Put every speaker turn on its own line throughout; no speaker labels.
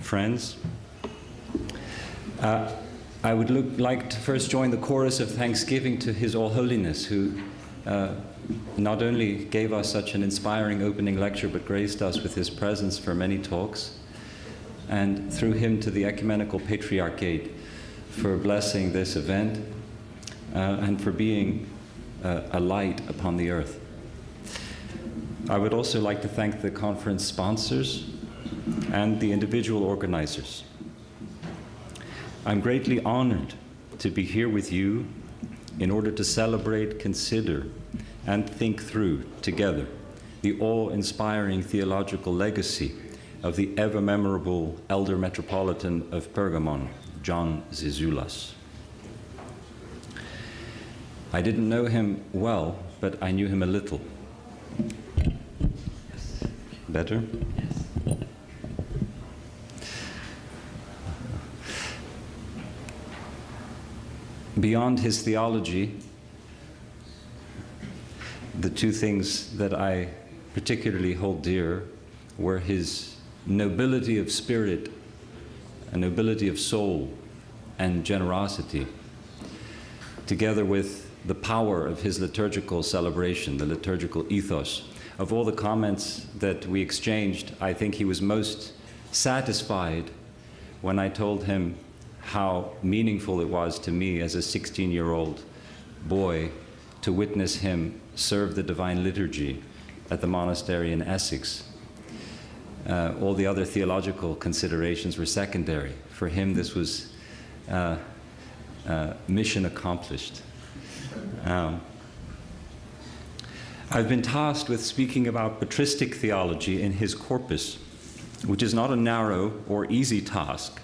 friends. I would like to first join the chorus of thanksgiving to His All Holiness, who not only gave us such an inspiring opening lecture, but graced us with his presence for many talks, and through him to the Ecumenical Patriarchate for blessing this event and for being a light upon the earth. I would also like to thank the conference sponsors and the individual organizers. I'm greatly honored to be here with you in order to celebrate, consider, and think through together the awe-inspiring theological legacy of the ever-memorable Elder Metropolitan of Pergamon, John Zizioulas. I didn't know him well, but I knew him a little. Better? Yes. Beyond his theology, the two things that I particularly hold dear were his nobility of spirit, a nobility of soul, and generosity, together with the power of his liturgical celebration, the liturgical ethos. Of all the comments that we exchanged, I think he was most satisfied when I told him how meaningful it was to me as a 16-year-old boy to witness him serve the Divine Liturgy at the monastery in Essex. All the other theological considerations were secondary. For him, this was mission accomplished. I've been tasked with speaking about patristic theology in his corpus, which is not a narrow or easy task.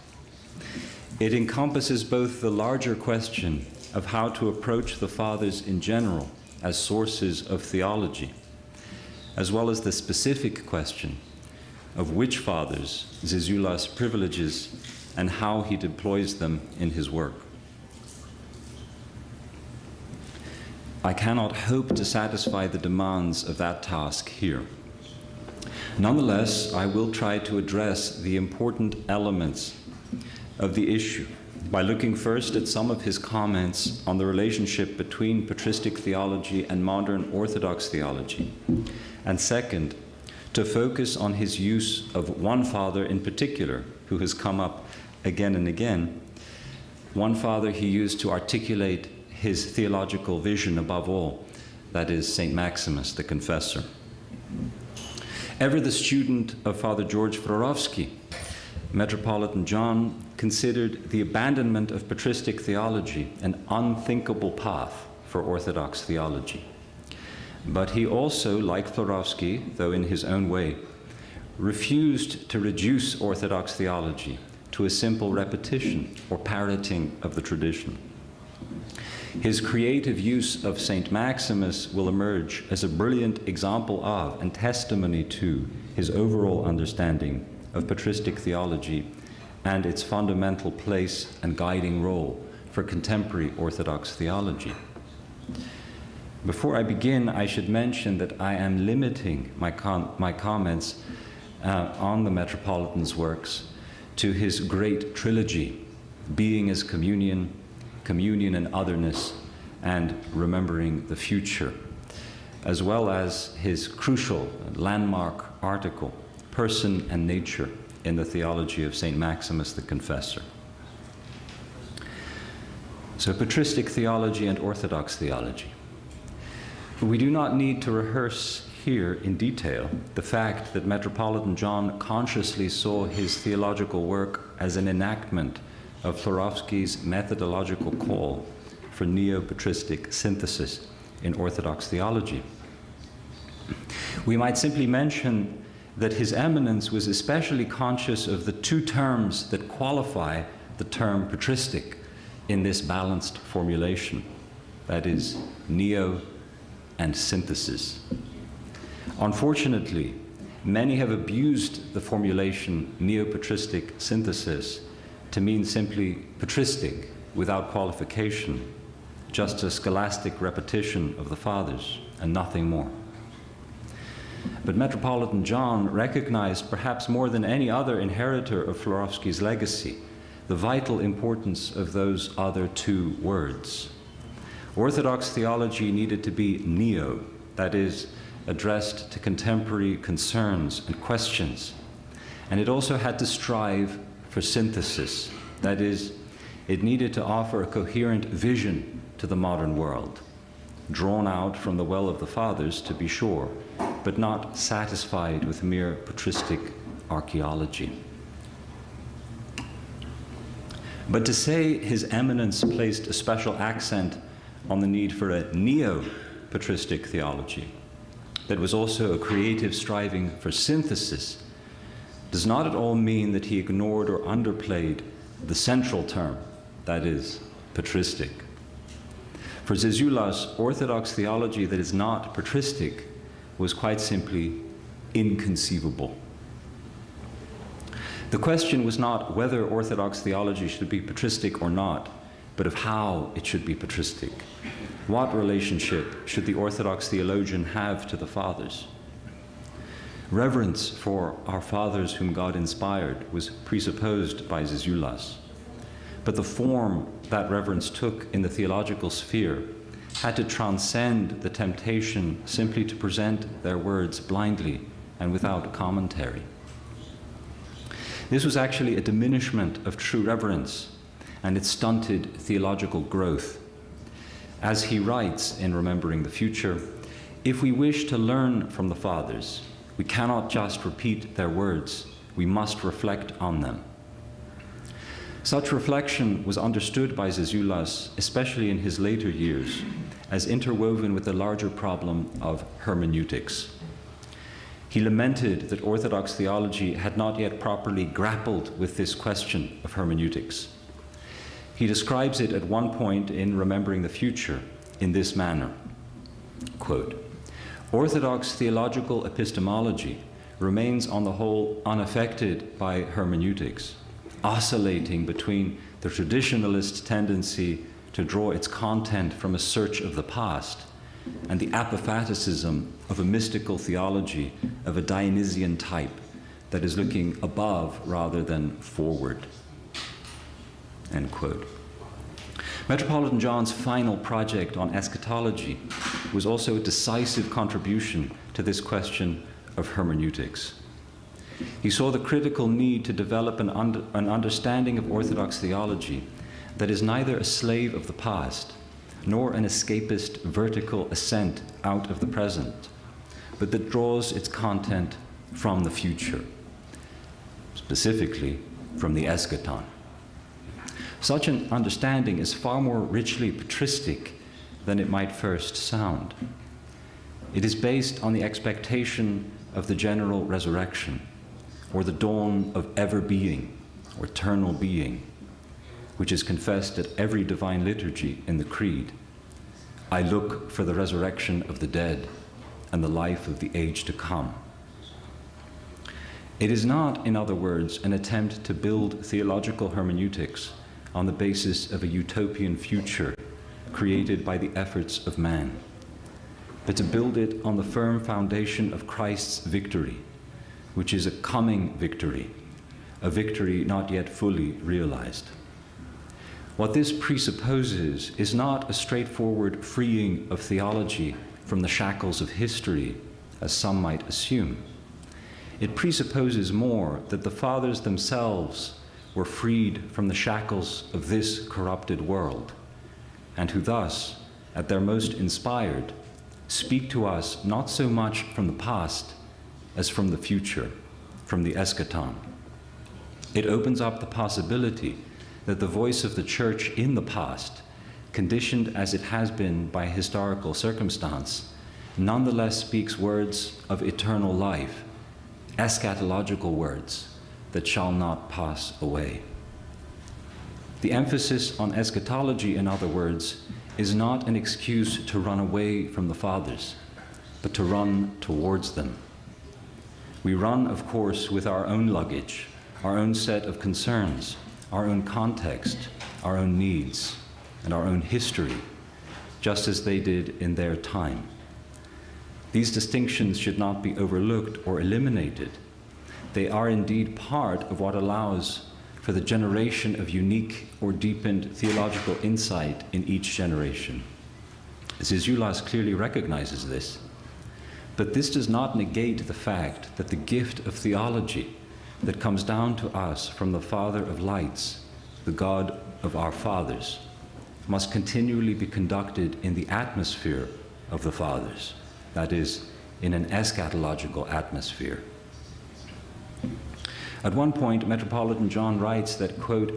It encompasses both the larger question of how to approach the Fathers in general as sources of theology, as well as the specific question of which Fathers Zizioulas privileges and how he deploys them in his work. I cannot hope to satisfy the demands of that task here. Nonetheless, I will try to address the important elements of the issue by looking first at some of his comments on the relationship between patristic theology and modern Orthodox theology, and second, to focus on his use of one Father in particular, who has come up again and again, one Father he used to articulate his theological vision above all, that is St. Maximus, the Confessor. Ever the student of Father George Florovsky, Metropolitan John considered the abandonment of patristic theology an unthinkable path for Orthodox theology. But he also, like Florovsky, though in his own way, refused to reduce Orthodox theology to a simple repetition or parroting of the tradition. His creative use of St. Maximus will emerge as a brilliant example of and testimony to his overall understanding of patristic theology and its fundamental place and guiding role for contemporary Orthodox theology. Before I begin, I should mention that I am limiting my comments on the Metropolitan's works to his great trilogy, Being as Communion, Communion and Otherness, and Remembering the Future, as well as his crucial landmark article, Person and Nature in the Theology of St. Maximus the Confessor. So patristic theology and Orthodox theology. We do not need to rehearse here in detail the fact that Metropolitan John consciously saw his theological work as an enactment of Florovsky's methodological call for neo-patristic synthesis in Orthodox theology. We might simply mention that His Eminence was especially conscious of the two terms that qualify the term patristic in this balanced formulation, that is, neo and synthesis. Unfortunately, many have abused the formulation neo-patristic synthesis to mean simply patristic without qualification, just a scholastic repetition of the Fathers and nothing more. But Metropolitan John recognized, perhaps more than any other inheritor of Florovsky's legacy, the vital importance of those other two words. Orthodox theology needed to be neo, that is, addressed to contemporary concerns and questions. And it also had to strive for synthesis, that is, it needed to offer a coherent vision to the modern world, drawn out from the well of the fathers, to be sure, but not satisfied with mere patristic archaeology. But to say His Eminence placed a special accent on the need for a neo-patristic theology that was also a creative striving for synthesis does not at all mean that he ignored or underplayed the central term, that is, patristic. For Zizioulas, Orthodox theology that is not patristic was quite simply inconceivable. The question was not whether Orthodox theology should be patristic or not, but of how it should be patristic. What relationship should the Orthodox theologian have to the Fathers? Reverence for our Fathers whom God inspired was presupposed by Zizioulas, but the form that reverence took in the theological sphere had to transcend the temptation simply to present their words blindly and without commentary. This was actually a diminishment of true reverence, and it stunted theological growth. As he writes in Remembering the Future, if we wish to learn from the Fathers, we cannot just repeat their words, we must reflect on them. Such reflection was understood by Zizioulas, especially in his later years, as interwoven with the larger problem of hermeneutics. He lamented that Orthodox theology had not yet properly grappled with this question of hermeneutics. He describes it at one point in Remembering the Future in this manner, quote, Orthodox theological epistemology remains on the whole unaffected by hermeneutics, oscillating between the traditionalist tendency to draw its content from a search of the past and the apophaticism of a mystical theology of a Dionysian type that is looking above rather than forward. End quote. Metropolitan John's final project on eschatology was also a decisive contribution to this question of hermeneutics. He saw the critical need to develop an understanding of Orthodox theology that is neither a slave of the past nor an escapist vertical ascent out of the present, but that draws its content from the future, specifically from the eschaton. Such an understanding is far more richly patristic than it might first sound. It is based on the expectation of the general resurrection, or the dawn of ever-being, or eternal being, which is confessed at every divine liturgy in the Creed. I look for the resurrection of the dead and the life of the age to come. It is not, in other words, an attempt to build theological hermeneutics on the basis of a utopian future created by the efforts of man, but to build it on the firm foundation of Christ's victory, which is a coming victory, a victory not yet fully realized. What this presupposes is not a straightforward freeing of theology from the shackles of history, as some might assume. It presupposes more that the Fathers themselves were freed from the shackles of this corrupted world, and who thus, at their most inspired, speak to us not so much from the past as from the future, from the eschaton. It opens up the possibility that the voice of the Church in the past, conditioned as it has been by historical circumstance, nonetheless speaks words of eternal life, eschatological words that shall not pass away. The emphasis on eschatology, in other words, is not an excuse to run away from the Fathers, but to run towards them. We run, of course, with our own luggage, our own set of concerns, our own context, our own needs, and our own history, just as they did in their time. These distinctions should not be overlooked or eliminated. They are indeed part of what allows for the generation of unique or deepened theological insight in each generation. Zizioulas clearly recognizes this, but this does not negate the fact that the gift of theology that comes down to us from the Father of lights, the God of our fathers, must continually be conducted in the atmosphere of the fathers, that is, in an eschatological atmosphere. At one point, Metropolitan John writes that, quote,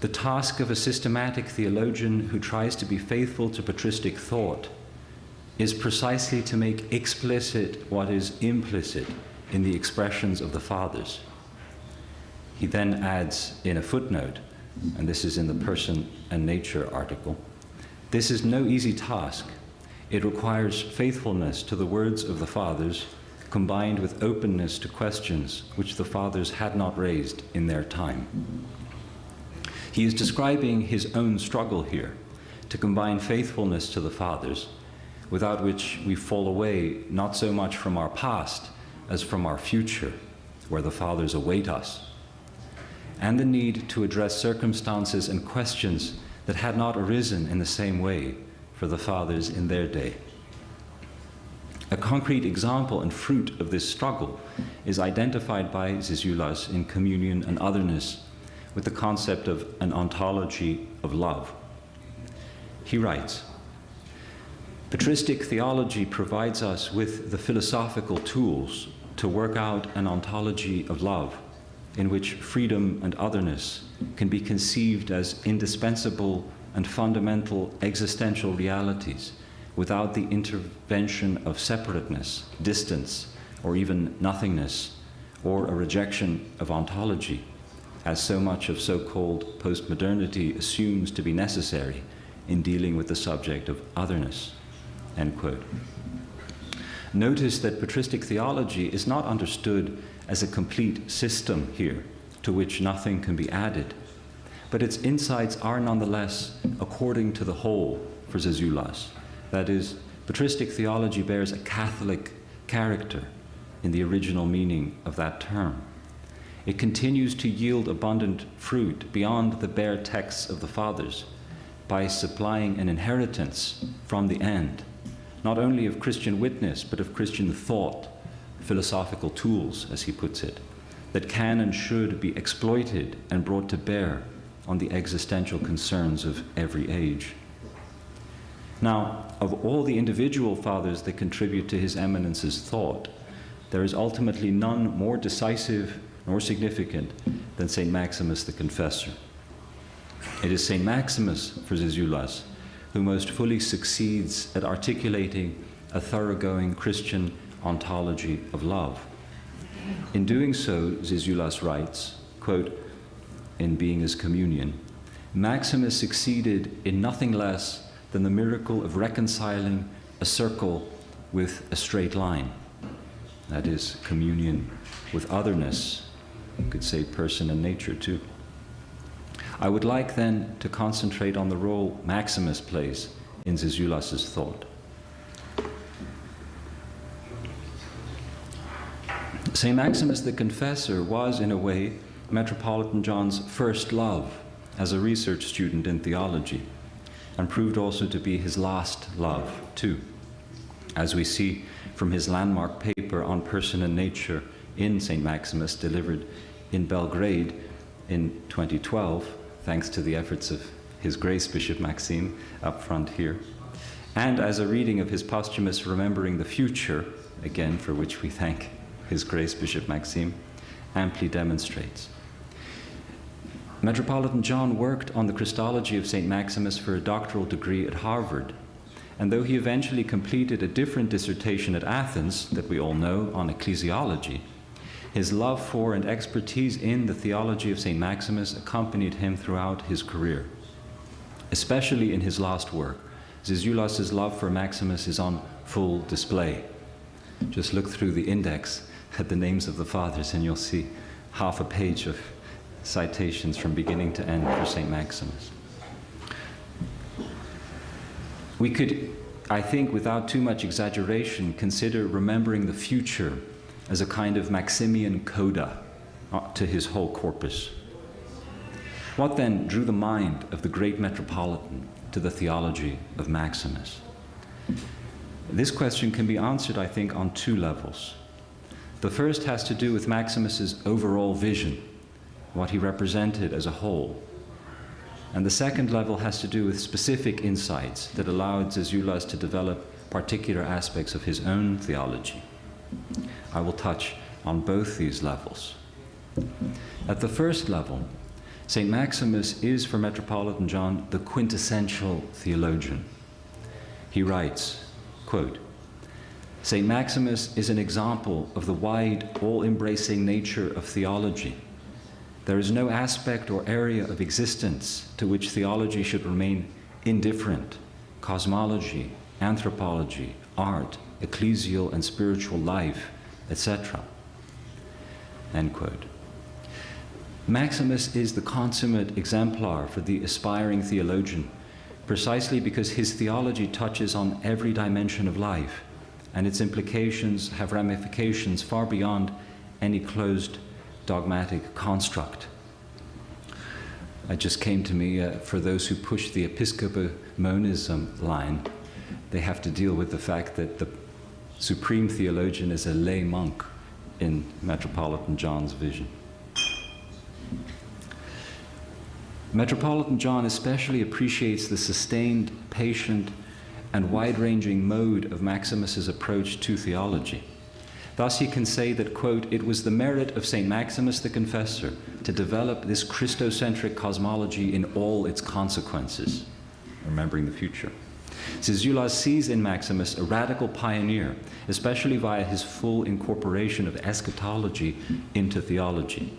"The task of a systematic theologian who tries to be faithful to patristic thought is precisely to make explicit what is implicit in the expressions of the fathers." He then adds in a footnote, and this is in the Person and Nature article, "This is no easy task. It requires faithfulness to the words of the fathers, combined with openness to questions which the fathers had not raised in their time." He is describing his own struggle here to combine faithfulness to the fathers, without which we fall away not so much from our past as from our future, where the fathers await us, and the need to address circumstances and questions that had not arisen in the same way for the fathers in their day. A concrete example and fruit of this struggle is identified by Zizioulas in Communion and Otherness with the concept of an ontology of love. He writes, "Patristic theology provides us with the philosophical tools to work out an ontology of love in which freedom and otherness can be conceived as indispensable and fundamental existential realities without the intervention of separateness, distance, or even nothingness, or a rejection of ontology, as so much of so-called postmodernity assumes to be necessary in dealing with the subject of otherness." End quote. Notice that patristic theology is not understood as a complete system here, to which nothing can be added, but its insights are nonetheless according to the whole for Zizioulas. That is, patristic theology bears a Catholic character in the original meaning of that term. It continues to yield abundant fruit beyond the bare texts of the fathers by supplying an inheritance from the end, not only of Christian witness, but of Christian thought, philosophical tools, as he puts it, that can and should be exploited and brought to bear on the existential concerns of every age. Now, of all the individual fathers that contribute to His Eminence's thought, there is ultimately none more decisive nor significant than St. Maximus the Confessor. It is St. Maximus, for Zizioulas, who most fully succeeds at articulating a thoroughgoing Christian ontology of love. In doing so, Zizioulas writes, quote, in Being as Communion, "Maximus succeeded in nothing less than the miracle of reconciling a circle with a straight line." That is, communion with otherness. You could say person and nature too. I would like then to concentrate on the role Maximus plays in Zizioulas' thought. St. Maximus the Confessor was, in a way, Metropolitan John's first love as a research student in theology, and proved also to be his last love, too, as we see from his landmark paper on Person and Nature in St. Maximus, delivered in Belgrade in 2012, thanks to the efforts of His Grace Bishop Maxime up front here, and as a reading of his posthumous Remembering the Future, again for which we thank His Grace Bishop Maxime, amply demonstrates. Metropolitan John worked on the Christology of St. Maximus for a doctoral degree at Harvard, and though he eventually completed a different dissertation at Athens that we all know on ecclesiology, his love for and expertise in the theology of St. Maximus accompanied him throughout his career. Especially in his last work, Zizioulas' love for Maximus is on full display. Just look through the index at the names of the fathers and you'll see half a page of citations from beginning to end for St. Maximus. We could I think without too much exaggeration, consider remembering the future as a kind of Maximian coda to his whole corpus. What then drew the mind of the great Metropolitan to the theology of Maximus? This question can be answered, I think, on two levels. The first has to do with Maximus's overall vision, what he represented as a whole. And the second level has to do with specific insights that allowed Zizioulas to develop particular aspects of his own theology. I will touch on both these levels. At the first level, St. Maximus is, for Metropolitan John, the quintessential theologian. He writes, quote, "St. Maximus is an example of the wide, all-embracing nature of theology. There is no aspect or area of existence to which theology should remain indifferent: cosmology, anthropology, art, ecclesial and spiritual life, etc." End quote. Maximus is the consummate exemplar for the aspiring theologian, precisely because his theology touches on every dimension of life, and its implications have ramifications far beyond any closed dogmatic construct. It just came to me, for those who push the episcopomonism line, they have to deal with the fact that the supreme theologian is a lay monk in Metropolitan John's vision. Metropolitan John especially appreciates the sustained, patient, and wide-ranging mode of Maximus's approach to theology. Thus he can say that, quote, "It was the merit of St. Maximus the Confessor to develop this Christocentric cosmology in all its consequences," remembering the future. Zizioulas sees in Maximus a radical pioneer, especially via his full incorporation of eschatology into theology.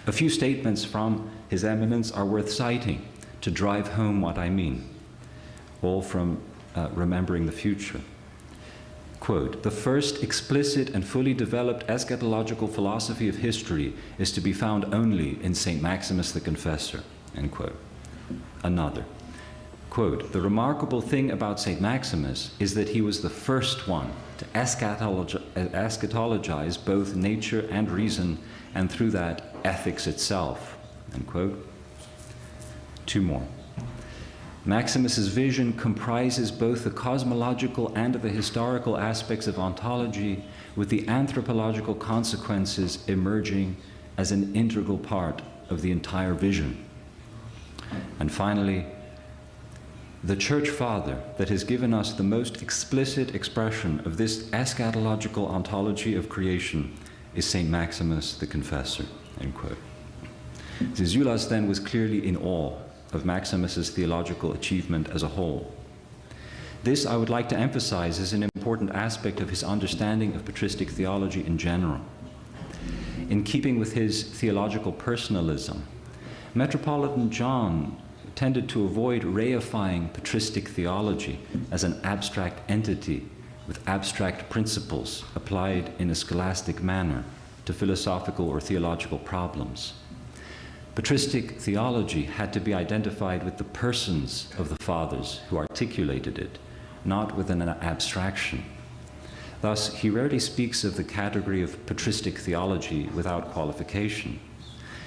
A few statements from His Eminence are worth citing to drive home what I mean, all from Remembering the Future. Quote, "The first explicit and fully developed eschatological philosophy of history is to be found only in St. Maximus the Confessor," end quote. Another, quote, "The remarkable thing about St. Maximus is that he was the first one to eschatologize both nature and reason, and through that, ethics itself," end quote. Two more. Maximus's vision comprises both the cosmological and the historical aspects of ontology, with the anthropological consequences emerging as an integral part of the entire vision. And finally, the Church Father that has given us the most explicit expression of this eschatological ontology of creation is St. Maximus the Confessor, end quote. Zizioulas then was clearly in awe of Maximus's theological achievement as a whole. This, I would like to emphasize, is an important aspect of his understanding of patristic theology in general. In keeping with his theological personalism, Metropolitan John tended to avoid reifying patristic theology as an abstract entity with abstract principles applied in a scholastic manner to philosophical or theological problems. Patristic theology had to be identified with the persons of the fathers who articulated it, not with an abstraction. Thus, he rarely speaks of the category of patristic theology without qualification.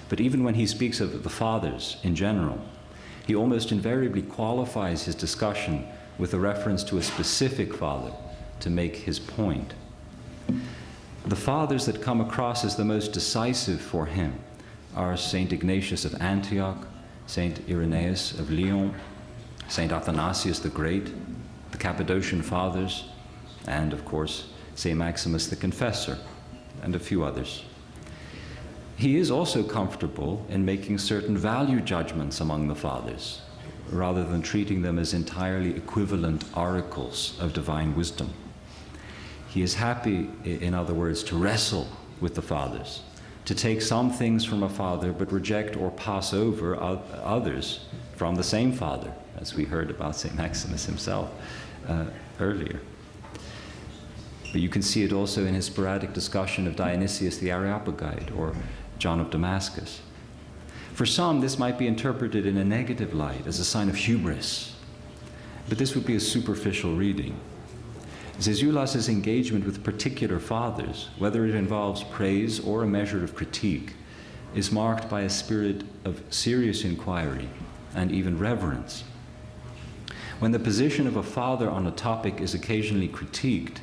But even when he speaks of the fathers in general, he almost invariably qualifies his discussion with a reference to a specific father to make his point. The fathers that come across as the most decisive for him are Saint Ignatius of Antioch, Saint Irenaeus of Lyon, Saint Athanasius the Great, the Cappadocian Fathers, and, of course, Saint Maximus the Confessor, and a few others. He is also comfortable in making certain value judgments among the Fathers, rather than treating them as entirely equivalent oracles of divine wisdom. He is happy, in other words, to wrestle with the Fathers, to take some things from a father but reject or pass over others from the same father, as we heard about St. Maximus himself earlier. But you can see it also in his sporadic discussion of Dionysius the Areopagite or John of Damascus. For some, this might be interpreted in a negative light as a sign of hubris, but this would be a superficial reading. Zizioulas' engagement with particular fathers, whether it involves praise or a measure of critique, is marked by a spirit of serious inquiry and even reverence. When the position of a father on a topic is occasionally critiqued,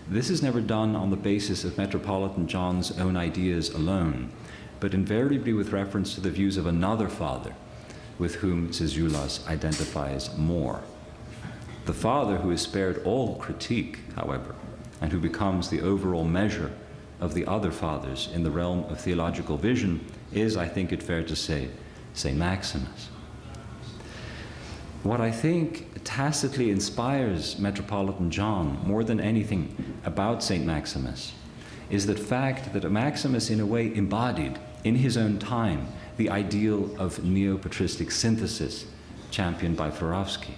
this is never done on the basis of Metropolitan John's own ideas alone, but invariably with reference to the views of another father, with whom Zizioulas identifies more. The father who is spared all critique, however, and who becomes the overall measure of the other fathers in the realm of theological vision is, I think it fair to say, St. Maximus. What I think tacitly inspires Metropolitan John more than anything about St. Maximus is the fact that Maximus in a way embodied in his own time the ideal of neo-patristic synthesis championed by Farowski.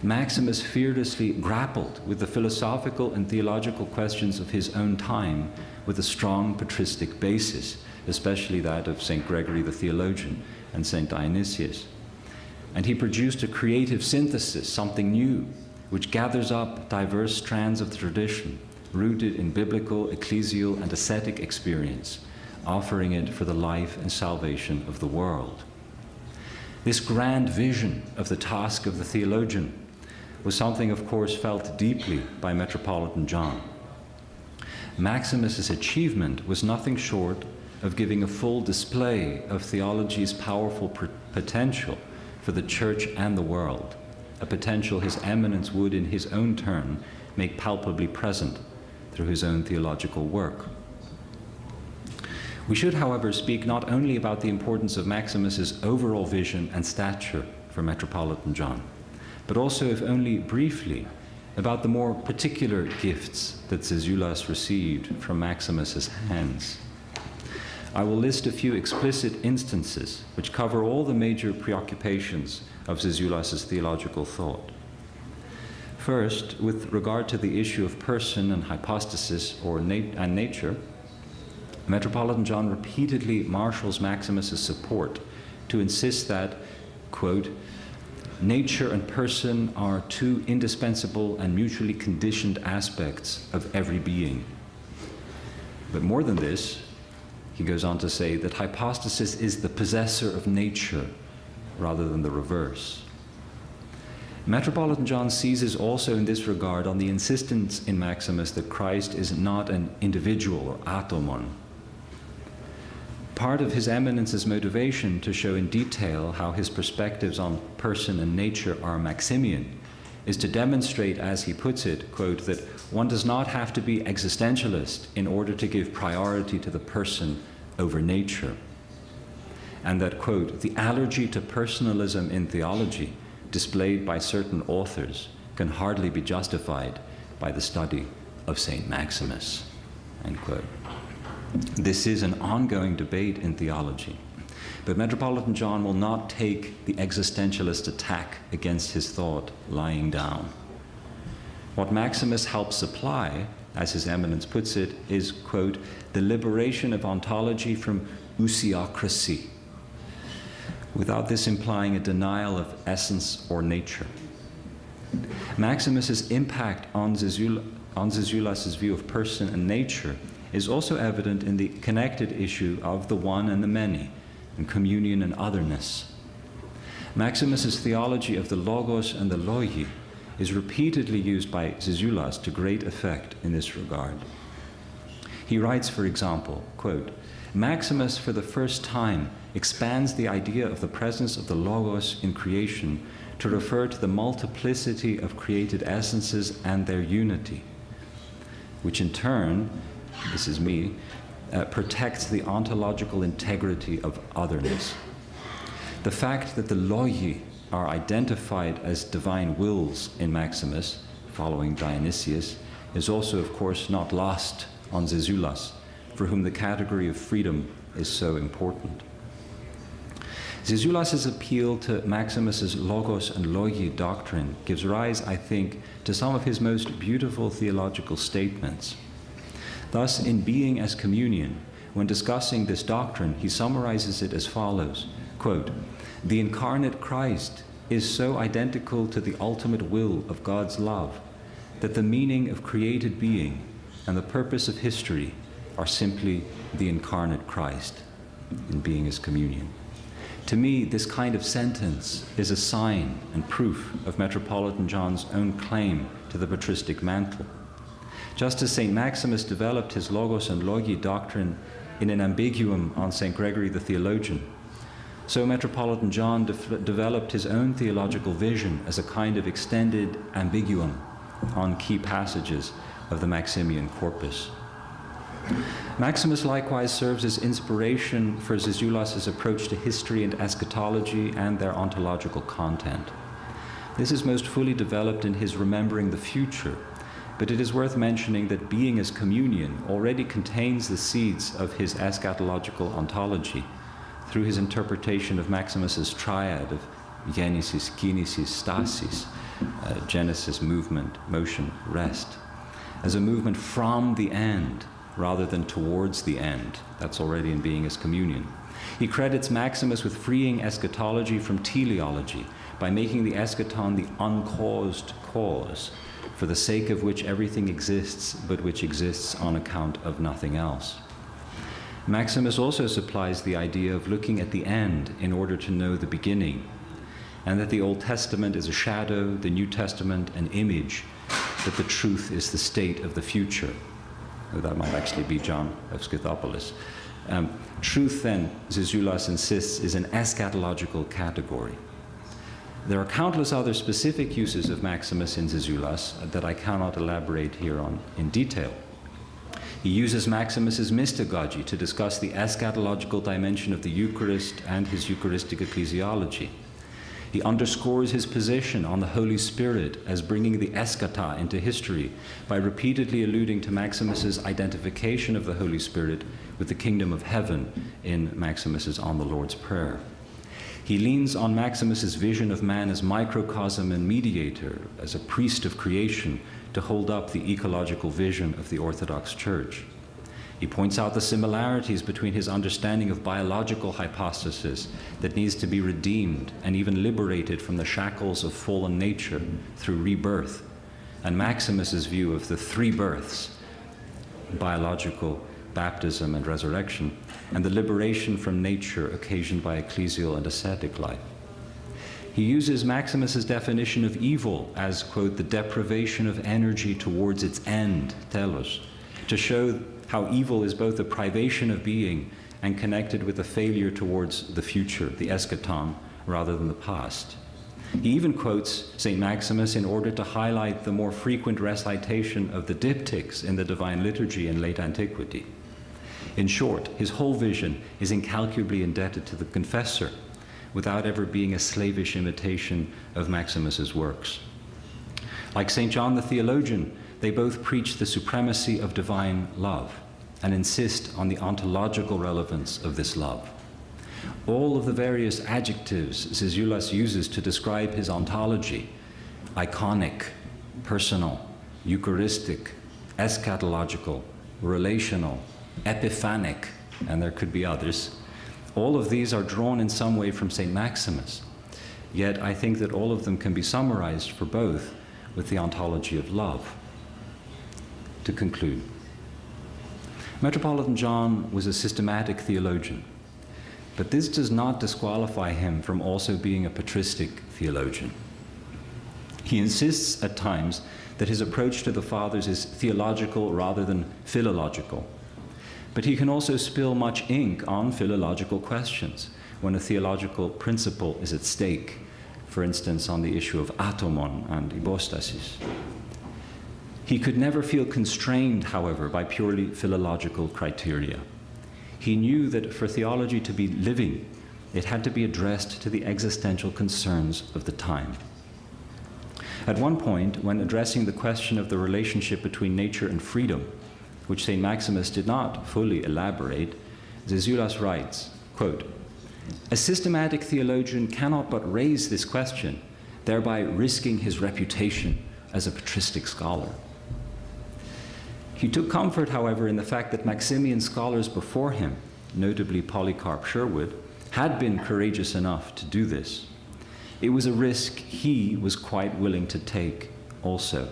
Maximus fearlessly grappled with the philosophical and theological questions of his own time with a strong patristic basis, especially that of St. Gregory the theologian and St. Dionysius. And he produced a creative synthesis, something new, which gathers up diverse strands of the tradition, rooted in biblical, ecclesial, and ascetic experience, offering it for the life and salvation of the world. This grand vision of the task of the theologian was something, of course, felt deeply by Metropolitan John. Maximus's achievement was nothing short of giving a full display of theology's powerful potential for the Church and the world, a potential His Eminence would, in his own turn, make palpably present through his own theological work. We should, however, speak not only about the importance of Maximus's overall vision and stature for Metropolitan John, but also, if only briefly, about the more particular gifts that Zizioulas received from Maximus's hands. I will list a few explicit instances which cover all the major preoccupations of Zizioulas' theological thought. First, with regard to the issue of person and hypostasis and nature, Metropolitan John repeatedly marshals Maximus's support to insist that, quote, nature and person are two indispensable and mutually conditioned aspects of every being. But more than this, he goes on to say that hypostasis is the possessor of nature rather than the reverse. Metropolitan John seizes also in this regard on the insistence in Maximus that Christ is not an individual or atomon. Part of His Eminence's motivation to show in detail how his perspectives on person and nature are Maximian is to demonstrate, as he puts it, quote, that one does not have to be existentialist in order to give priority to the person over nature. And that, quote, the allergy to personalism in theology displayed by certain authors can hardly be justified by the study of St. Maximus, end quote. This is an ongoing debate in theology, but Metropolitan John will not take the existentialist attack against his thought lying down. What Maximus helps supply, as His Eminence puts it, is, quote, the liberation of ontology from ousiocracy, without this implying a denial of essence or nature. Maximus's impact on Zizioulas' view of person and nature is also evident in the connected issue of the one and the many, and communion and otherness. Maximus's theology of the logos and the logoi is repeatedly used by Zizioulas to great effect in this regard. He writes, for example, quote, Maximus for the first time expands the idea of the presence of the logos in creation to refer to the multiplicity of created essences and their unity, which in turn, this is me, protects the ontological integrity of otherness. The fact that the logoi are identified as divine wills in Maximus, following Dionysius, is also, of course, not lost on Zizioulas, for whom the category of freedom is so important. Zizioulas' appeal to Maximus's logos and logoi doctrine gives rise, I think, to some of his most beautiful theological statements. Thus, in Being as Communion, when discussing this doctrine, he summarizes it as follows, quote, the incarnate Christ is so identical to the ultimate will of God's love that the meaning of created being and the purpose of history are simply the incarnate Christ in being as communion. To me, this kind of sentence is a sign and proof of Metropolitan John's own claim to the patristic mantle. Just as St. Maximus developed his logos and logi doctrine in an ambiguum on St. Gregory the theologian, so Metropolitan John developed his own theological vision as a kind of extended ambiguum on key passages of the Maximian corpus. Maximus likewise serves as inspiration for Zizioulas' approach to history and eschatology and their ontological content. This is most fully developed in his Remembering the Future, but it is worth mentioning that Being as Communion already contains the seeds of his eschatological ontology through his interpretation of Maximus's triad of genesis, kinesis, stasis, Genesis, movement, motion, rest, as a movement from the end rather than towards the end. That's already in Being as Communion. He credits Maximus with freeing eschatology from teleology by making the eschaton the uncaused cause, for the sake of which everything exists, but which exists on account of nothing else. Maximus also supplies the idea of looking at the end in order to know the beginning, and that the Old Testament is a shadow, the New Testament an image, that the truth is the state of the future. That might actually be John of Scythopolis. Truth, then, Zizioulas insists, is an eschatological category. There are countless other specific uses of Maximus in Zizioulas that I cannot elaborate here on in detail. He uses Maximus's mystagogy to discuss the eschatological dimension of the Eucharist and his Eucharistic ecclesiology. He underscores his position on the Holy Spirit as bringing the eschata into history by repeatedly alluding to Maximus's identification of the Holy Spirit with the kingdom of heaven in Maximus's On the Lord's Prayer. He leans on Maximus's vision of man as microcosm and mediator, as a priest of creation, to hold up the ecological vision of the Orthodox Church. He points out the similarities between his understanding of biological hypostasis that needs to be redeemed and even liberated from the shackles of fallen nature through rebirth, and Maximus's view of the three births, biological, baptism, and resurrection, and the liberation from nature occasioned by ecclesial and ascetic life. He uses Maximus's definition of evil as, quote, the deprivation of energy towards its end, telos, to show how evil is both a privation of being and connected with a failure towards the future, the eschaton, rather than the past. He even quotes St. Maximus in order to highlight the more frequent recitation of the diptychs in the Divine Liturgy in late antiquity. In short, his whole vision is incalculably indebted to the confessor, without ever being a slavish imitation of Maximus's works. Like St. John the theologian, they both preach the supremacy of divine love and insist on the ontological relevance of this love. All of the various adjectives Zizioulas uses to describe his ontology, iconic, personal, Eucharistic, eschatological, relational, epiphanic, and there could be others, all of these are drawn in some way from St. Maximus. Yet I think that all of them can be summarized for both with the ontology of love. To conclude, Metropolitan John was a systematic theologian, but this does not disqualify him from also being a patristic theologian. He insists at times that his approach to the Fathers is theological rather than philological, but he can also spill much ink on philological questions when a theological principle is at stake, for instance on the issue of atomon and hypostasis. He could never feel constrained, however, by purely philological criteria. He knew that for theology to be living, it had to be addressed to the existential concerns of the time. At one point, when addressing the question of the relationship between nature and freedom, which St. Maximus did not fully elaborate, Zizioulas writes, quote, "A systematic theologian cannot but raise this question, thereby risking his reputation as a patristic scholar." He took comfort, however, in the fact that Maximian scholars before him, notably Polycarp Sherwood, had been courageous enough to do this. It was a risk he was quite willing to take also,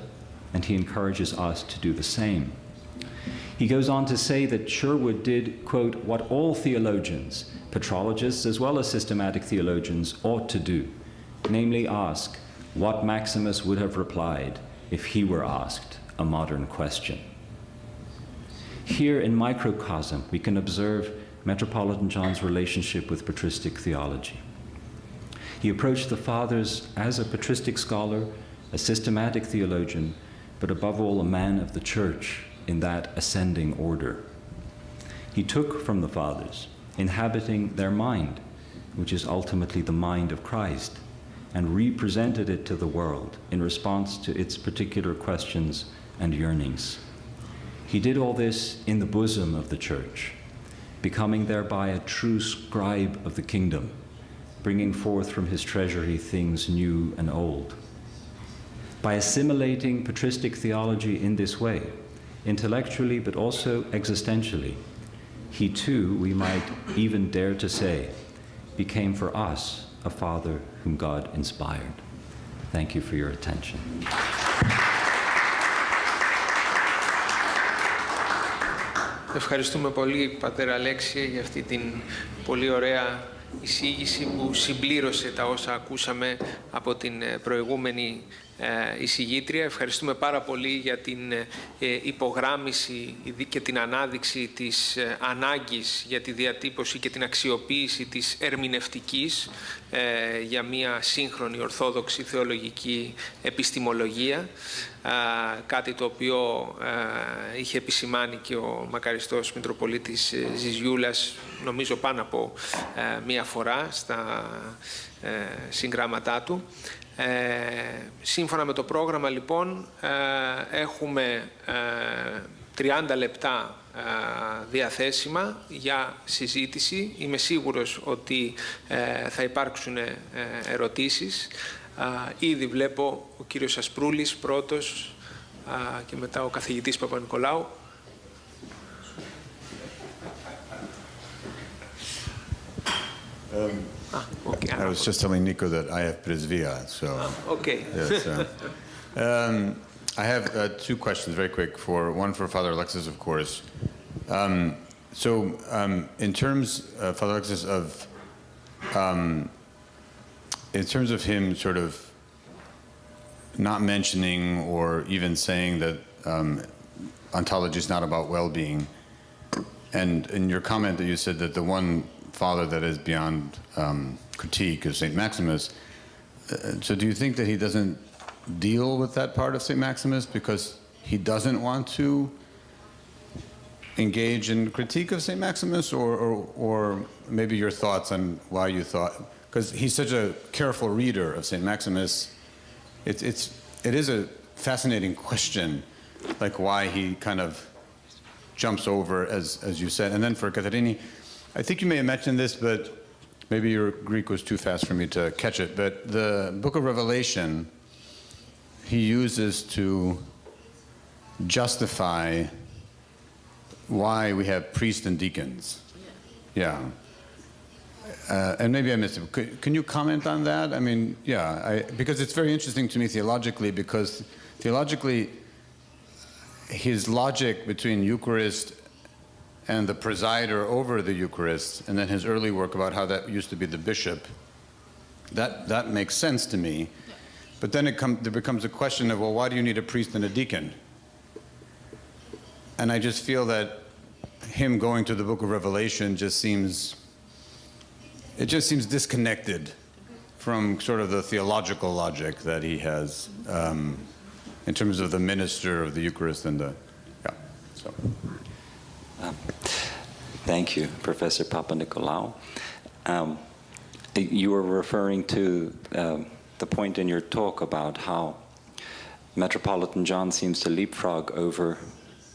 and he encourages us to do the same. He goes on to say that Sherwood did, quote, what all theologians, patrologists as well as systematic theologians, ought to do, namely ask what Maximus would have replied if he were asked a modern question. Here in microcosm, we can observe Metropolitan John's relationship with patristic theology. He approached the Fathers as a patristic scholar, a systematic theologian, but above all a man of the Church in that ascending order. He took from the Fathers, inhabiting their mind, which is ultimately the mind of Christ, and represented it to the world in response to its particular questions and yearnings. He did all this in the bosom of the Church, becoming thereby a true scribe of the kingdom, bringing forth from his treasury things new and old. By assimilating patristic theology in this way, intellectually but also existentially, he too, we might even dare to say, became for us a father whom God inspired. Thank you for your attention.
Ευχαριστούμε πολύ, Πατέρα Αλέξη, για αυτή την πολύ ωραία εισήγηση που συμπλήρωσε τα όσα ακούσαμε από την προηγούμενη εισηγήτρια. Ευχαριστούμε πάρα πολύ για την υπογράμμιση και την ανάδειξη της ανάγκης για τη διατύπωση και την αξιοποίηση της ερμηνευτικής για μια σύγχρονη ορθόδοξη θεολογική επιστημολογία, κάτι το οποίο είχε επισημάνει και ο μακαριστός Μητροπολίτης Ζιζιούλας, νομίζω πάνω από μία φορά στα συγγράμματά του. Σύμφωνα με το πρόγραμμα, λοιπόν, έχουμε 30 λεπτά διαθέσιμα για συζήτηση. Είμαι σίγουρος ότι θα υπάρξουν ερωτήσεις. Ήδη βλέπω ο κύριος Ασπρούλης πρώτος και μετά ο καθηγητής Παπα-Νικολάου. Okay.
I was just telling Nico that I have presvia, so...
Okay.
Yes, I have two questions, very quick. One for Father Alexis, of course. In terms, Father Alexis, in terms of him sort of not mentioning or even saying that ontology is not about well-being, and in your comment that you said that the one Father that is beyond critique is St. Maximus. So do you think that he doesn't deal with that part of St. Maximus because he doesn't want to engage in critique of St. Maximus, or maybe your thoughts on why you thought, because he's such a careful reader of St. Maximus, it is a fascinating question, like why he kind of jumps over, as you said. And then for Caterini, I think you may have mentioned this, but maybe your Greek was too fast for me to catch it. But the book of Revelation, he uses to justify why we have priests and deacons. Yeah. And maybe I missed it. Can you comment on that? I mean, yeah, because it's very interesting to me theologically, because theologically, his logic between Eucharist and the presider over the Eucharist, and then his early work about how that used to be the bishop, that makes sense to me. Yeah. But then there becomes a question of, well, why do you need a priest and a deacon? And I just feel that him going to the book of Revelation just seems disconnected from sort of the theological logic that he has in terms of the minister of the Eucharist and the, yeah, so.
Thank you, Professor Papanikolaou. You were referring to the point in your talk about how Metropolitan John seems to leapfrog over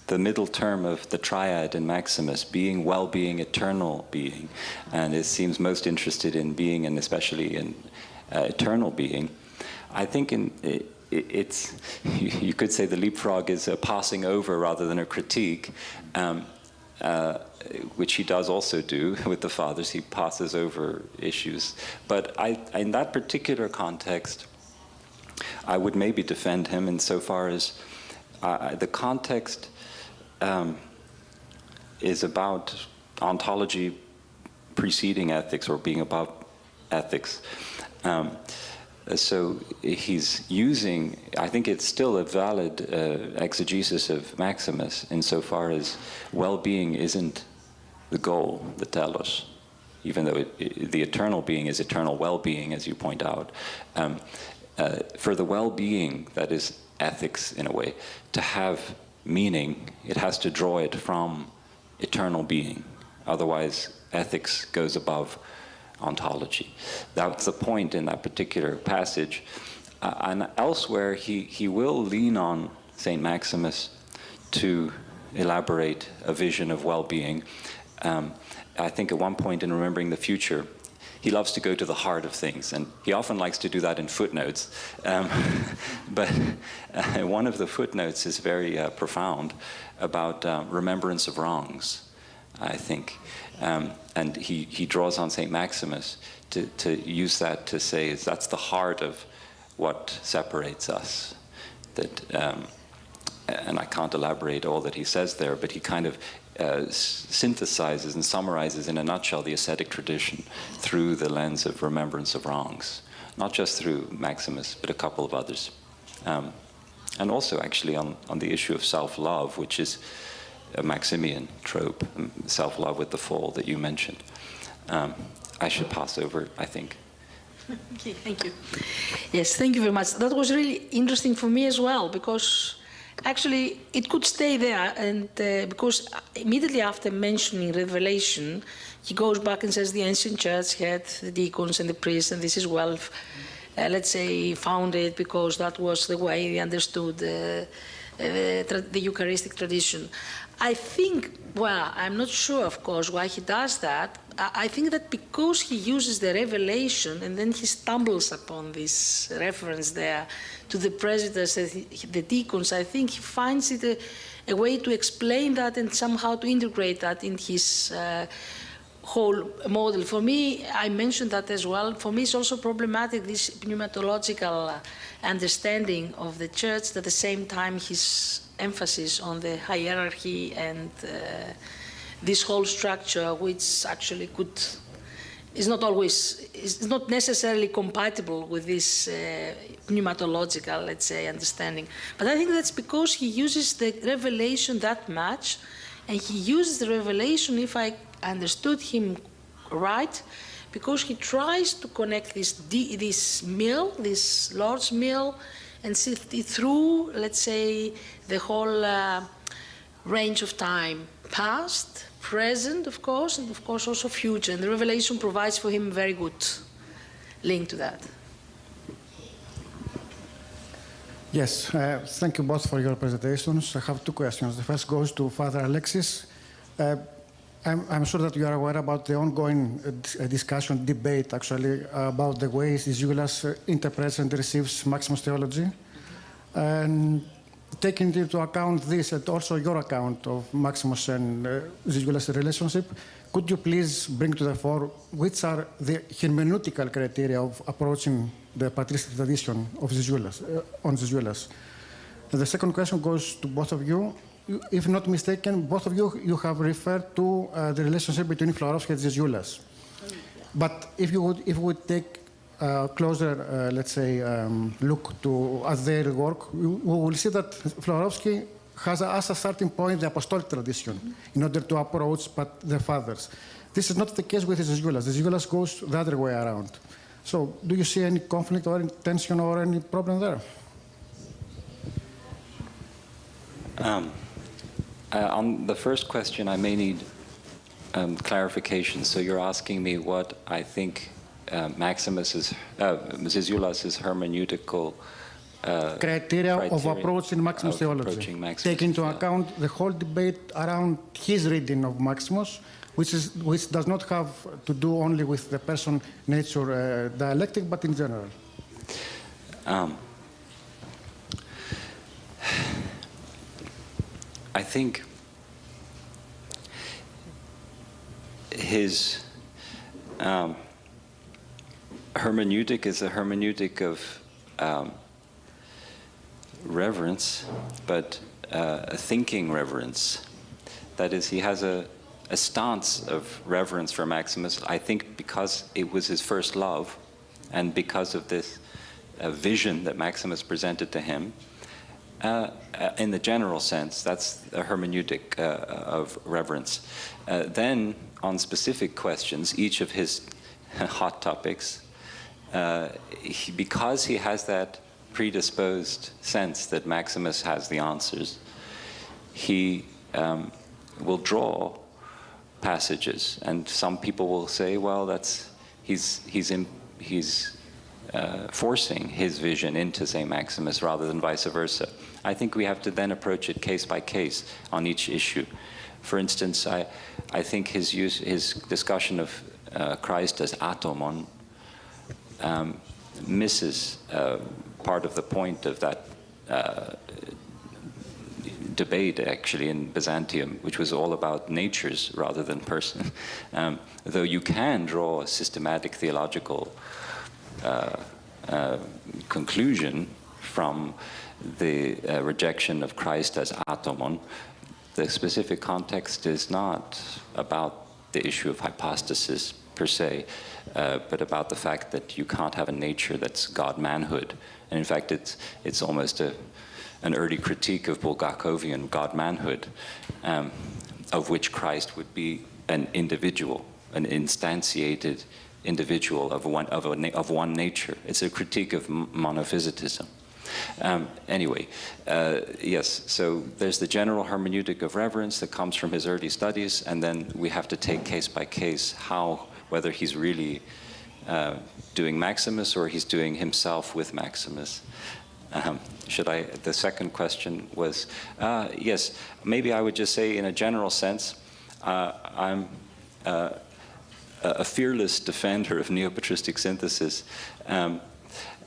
the middle term of the triad in Maximus, being, well-being, eternal being, and it seems most interested in being, and especially in eternal being. I think you could say the leapfrog is a passing over rather than a critique. which he does also do with the fathers. He passes over issues. But in that particular context, I would maybe defend him insofar as the context is about ontology preceding ethics or being above ethics. So he's using, I think it's still a valid exegesis of Maximus insofar as well-being isn't the goal, the telos, even though the eternal being is eternal well-being, as you point out. For the well-being that is ethics in a way, to have meaning, it has to draw it from eternal being. Otherwise, ethics goes above ontology. That's the point in that particular passage. And elsewhere, he will lean on St. Maximus to elaborate a vision of well-being. I think at one point in Remembering the Future, he loves to go to the heart of things, and he often likes to do that in footnotes. But one of the footnotes is very profound about remembrance of wrongs, I think. And he draws on St. Maximus to use that to say that's the heart of what separates us. And I can't elaborate all that he says there, but he kind of synthesizes and summarizes in a nutshell the ascetic tradition through the lens of remembrance of wrongs, not just through Maximus, but a couple of others. And also actually on the issue of self-love, which is a Maximian trope, self-love with the fall that you mentioned. I should pass over, I think.
Okay, thank you. Yes, thank you very much. That was really interesting for me as well, because actually it could stay there, and because immediately after mentioning Revelation, he goes back and says the ancient church had the deacons and the priests, and this is well, let's say, founded because that was the way they understood the Eucharistic tradition. I think, well, I'm not sure, of course, why he does that. I think that because he uses the revelation and then he stumbles upon this reference there to the presbyters, the deacons, I think he finds it a way to explain that and somehow to integrate that in his whole model. For me, I mentioned that as well, for me it's also problematic, this pneumatological understanding of the church, at the same time his emphasis on the hierarchy and this whole structure, which actually is not necessarily compatible with this pneumatological, let's say, understanding. But I think that's because he uses the revelation that much, and he uses the revelation, if I understood him right, because he tries to connect this meal, this Lord's meal, and see it through, let's say, the whole range of time, past, present, of course, and of course also future. And the revelation provides for him a very good link to that.
Yes, thank you both for your presentations. I have two questions. The first goes to Father Alexis. I'm sure that you are aware about the ongoing discussion, debate actually, about the way Zizioulas interprets and receives Maximus theology. And taking into account this and also your account of Maximus and Zizioulas' relationship, could you please bring to the fore which are the hermeneutical criteria of approaching the patristic tradition of Zizioulas, on Zizioulas? And the second question goes to both of you. If not mistaken, both of you have referred to the relationship between Florovsky and Zizioulas. But if you would take a closer, let's say, look at their work, we will see that Florovsky has as a starting point the apostolic tradition in order to approach the fathers. This is not the case with Zizioulas. Zizioulas goes the other way around. So do you see any conflict or any tension or any problem there?
On the first question, I may need clarification. So you're asking me what I think Zizioulas' hermeneutical
criteria of approaching Maximus theology, taking into account the whole debate around his reading of Maximus, which does not have to do only with the person-nature dialectic, but in general.
I think his hermeneutic is a hermeneutic of reverence, but a thinking reverence. That is, he has a stance of reverence for Maximus, I think because it was his first love, and because of this vision that Maximus presented to him. In the general sense, that's a hermeneutic of reverence. Then, on specific questions, each of his hot topics, because he has that predisposed sense that Maximus has the answers, he will draw passages, and some people will say, well, he's forcing his vision into St. Maximus rather than vice versa. I think we have to then approach it case by case on each issue. For instance, I think his discussion of Christ as atomon misses part of the point of that debate, actually, in Byzantium, which was all about natures rather than person. Though you can draw a systematic theological conclusion from the rejection of Christ as atomon, the specific context is not about the issue of hypostasis per se, but about the fact that you can't have a nature that's God-manhood. And in fact, it's almost an early critique of Bulgakovian God-manhood, of which Christ would be an individual, an instantiated individual of one nature. It's a critique of monophysitism. Anyway, yes, so there's the general hermeneutic of reverence that comes from his early studies, and then we have to take case by case whether he's really doing Maximus or he's doing himself with Maximus. The second question was, yes, maybe I would just say in a general sense, I'm a fearless defender of neo-patristic synthesis,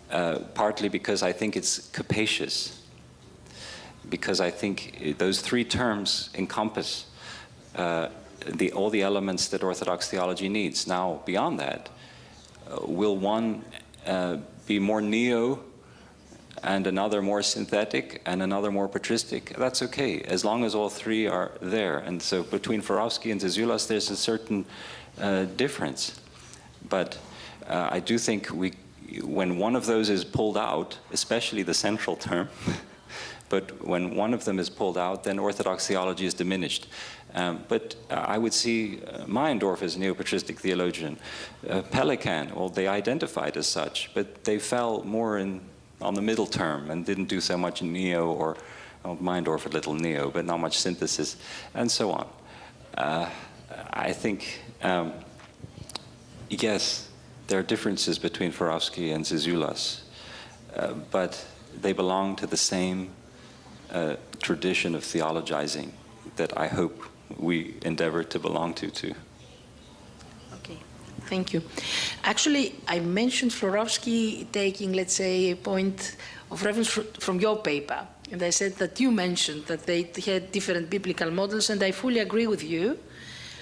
partly because I think it's capacious, because I think those three terms encompass all the elements that Orthodox theology needs. Now, beyond that, will one be more neo and another more synthetic and another more patristic? That's okay, as long as all three are there. And so between Forovsky and Zizioulas, there's a certain difference. But I do think when one of those is pulled out, especially the central term, but when one of them is pulled out, then Orthodox theology is diminished. But I would see Meyendorff as a neo-patristic theologian. Pelikan, well, they identified as such, but they fell more on the middle term and didn't do so much neo, or Meyendorff a little neo, but not much synthesis, and so on. I think, yes, there are differences between Forovsky and Zizioulas, but they belong to the same tradition of theologizing that I hope we endeavor to belong to too.
Okay, thank you. Actually, I mentioned Forovsky taking, let's say, a point of reference from your paper, and I said that you mentioned that they had different biblical models, and I fully agree with you.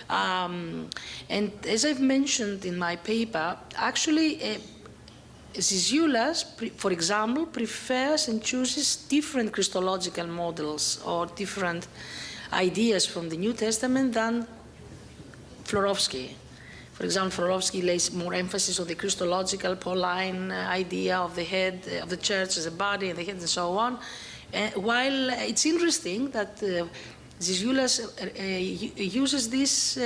And as I've mentioned in my paper, actually, Zizioulas, for example, prefers and chooses different Christological models or different ideas from the New Testament than Florovsky. For example, Florovsky lays more emphasis on the Christological Pauline idea of the head of the church as a body and the head and so on. While it's interesting that Zizioulas uses this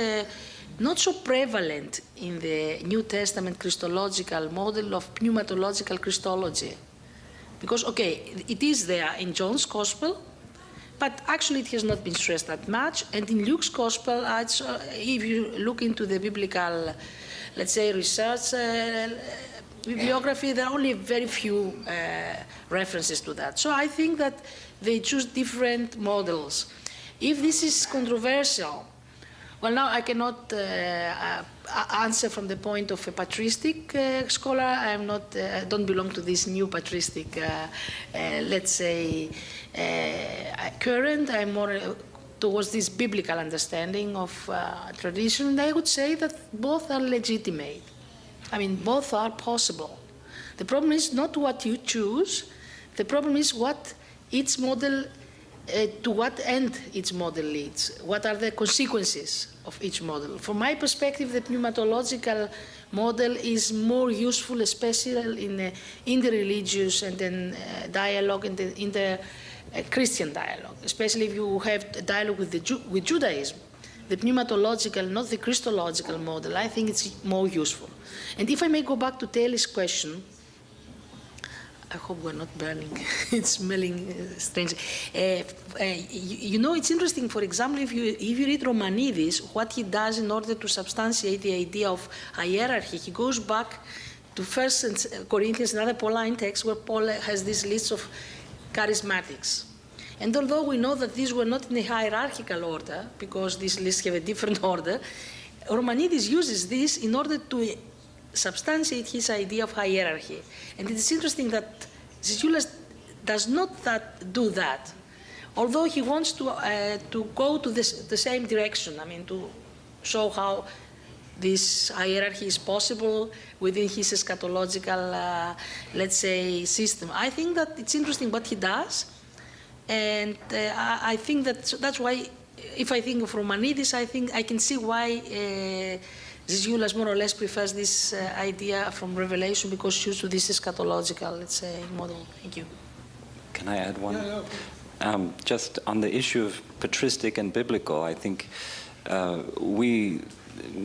not so prevalent in the New Testament Christological model of pneumatological Christology. Because, okay, it is there in John's Gospel, but actually it has not been stressed that much. And in Luke's Gospel, if you look into the biblical, let's say, research, bibliography, there are only very few references to that. So I think that they choose different models. If this is controversial, well, now I cannot answer from the point of a patristic scholar. I don't belong to this new patristic, let's say, current. I'm more towards this biblical understanding of tradition, and I would say that both are legitimate. I mean, both are possible. The problem is not what you choose, the problem is what each model, to what end each model leads. What are the consequences of each model? From my perspective, the pneumatological model is more useful, especially in the interreligious and then dialogue and in the Christian dialogue, especially if you have a dialogue with Judaism. The pneumatological, not the Christological model, I think it's more useful. And if I may go back to Taylor's question, I hope we're not burning. It's smelling strange. You know, it's interesting, for example, if you read Romanidis, what he does in order to substantiate the idea of hierarchy, he goes back to 1 Corinthians, another Pauline text, where Paul has this list of charismatics. And although we know that these were not in a hierarchical order, because these lists have a different order, Romanidis uses this in order to substantiate his idea of hierarchy. And it is interesting that Zizioulas does not do that, although he wants to go to the same direction, I mean, to show how this hierarchy is possible within his eschatological, let's say, system. I think that it's interesting what he does, and I think that's why, if I think of Romanidis, I think I can see why Zizioulas more or less prefers this idea from Revelation, because she used to this eschatological, let's say, model. Thank you.
Can I add one?
Yeah.
Just on the issue of patristic and biblical, I think we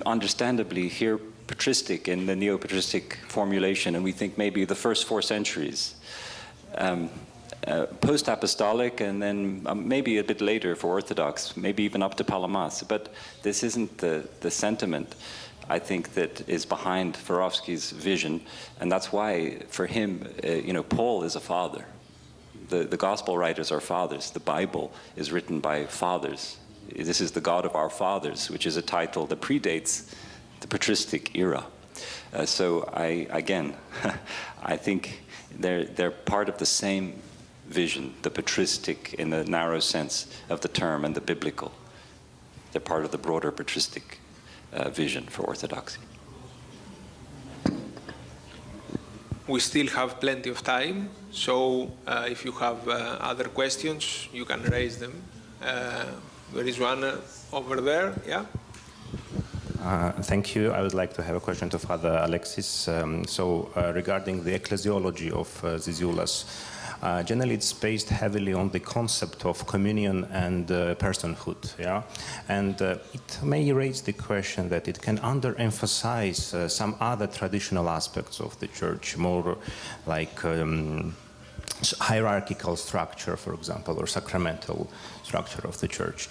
understandably hear patristic in the neo-patristic formulation, and we think maybe the first 4 centuries. Post-apostolic, and then maybe a bit later for Orthodox, maybe even up to Palamas. But this isn't the sentiment, I think, that is behind Swarovski's vision, and that's why, for him, Paul is a father. The gospel writers are fathers. The Bible is written by fathers. This is the God of our fathers, which is a title that predates the patristic era. So I think they're part of the same vision, the patristic in the narrow sense of the term, and the biblical. They're part of the broader patristic vision for Orthodoxy.
We still have plenty of time, so if you have other questions, you can raise them. There is one over there, yeah?
Thank you. I would like to have a question to Father Alexis. Regarding the ecclesiology of Zizioulas, generally it's based heavily on the concept of communion and personhood, yeah? And it may raise the question that it can underemphasize some other traditional aspects of the church, more like hierarchical structure, for example, or sacramental structure of the church.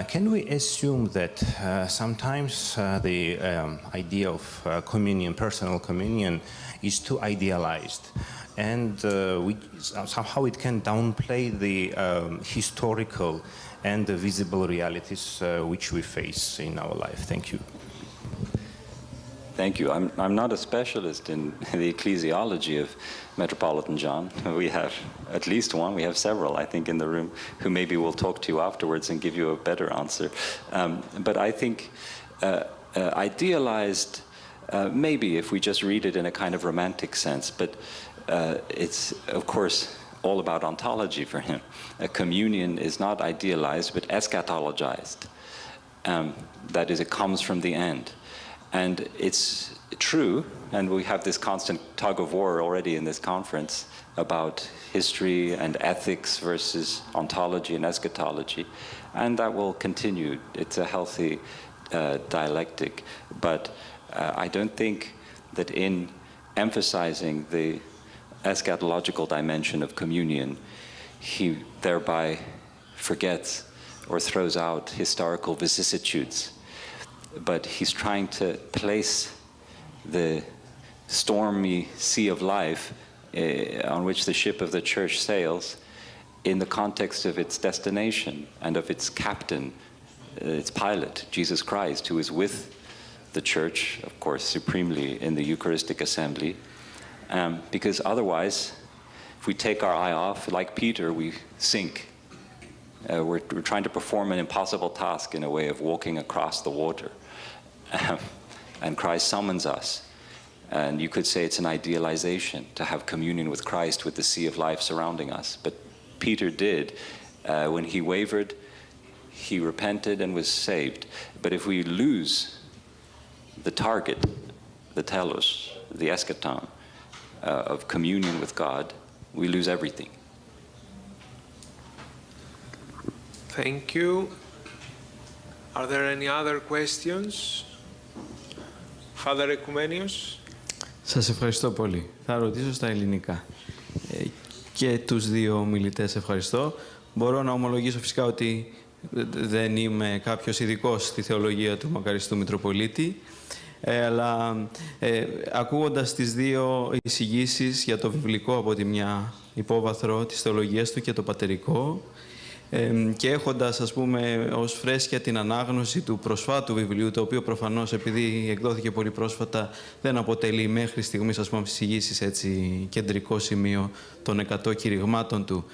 Can we assume that sometimes the idea of communion, personal communion, is too idealized, and somehow it can downplay the historical and the visible realities which we face in our life? Thank you.
Thank you. I'm not a specialist in the ecclesiology of Metropolitan John. We have at least one. We have several, I think, in the room who maybe will talk to you afterwards and give you a better answer. But I think idealized, maybe if we just read it in a kind of romantic sense, but it's, of course, all about ontology for him. Communion is not idealized, but eschatologized. That is, it comes from the end. And it's true, and we have this constant tug of war already in this conference about history and ethics versus ontology and eschatology, and that will continue. It's a healthy dialectic, but I don't think that in emphasizing the eschatological dimension of communion, he thereby forgets or throws out historical vicissitudes. But he's trying to place the stormy sea of life on which the ship of the church sails in the context of its destination and of its captain, its pilot, Jesus Christ, who is with the church, of course, supremely in the Eucharistic assembly. Because otherwise, if we take our eye off, like Peter, we sink We're trying to perform an impossible task in a way of walking across the water. And Christ summons us. And you could say it's an idealization to have communion with Christ with the sea of life surrounding us. But Peter did. When he wavered, he repented and was saved. But if we lose the target, the telos, the eschaton, of communion with God, we lose everything.
Thank you. Are there any other questions? Father Ecumenius?
Σας ευχαριστώ πολύ. Θα ρωτήσω στα ελληνικά. Και τους δύο ομιλητές ευχαριστώ. Μπορώ να ομολογήσω φυσικά ότι δεν είμαι κάποιος ειδικός στη θεολογία του μακαριστού Μητροπολίτη, αλλά ακούγοντας τις δύο εισηγήσεις για το βιβλικό από τη μια υπόβαθρο της θεολογίας του και το πατερικό, και έχοντας, ας πούμε, ως φρέσκια την ανάγνωση του προσφάτου βιβλίου, το οποίο προφανώς, επειδή εκδόθηκε πολύ πρόσφατα, δεν αποτελεί μέχρι στιγμής, ας πούμε, εισηγήσεις, έτσι, κεντρικό σημείο των 100 κηρυγμάτων του.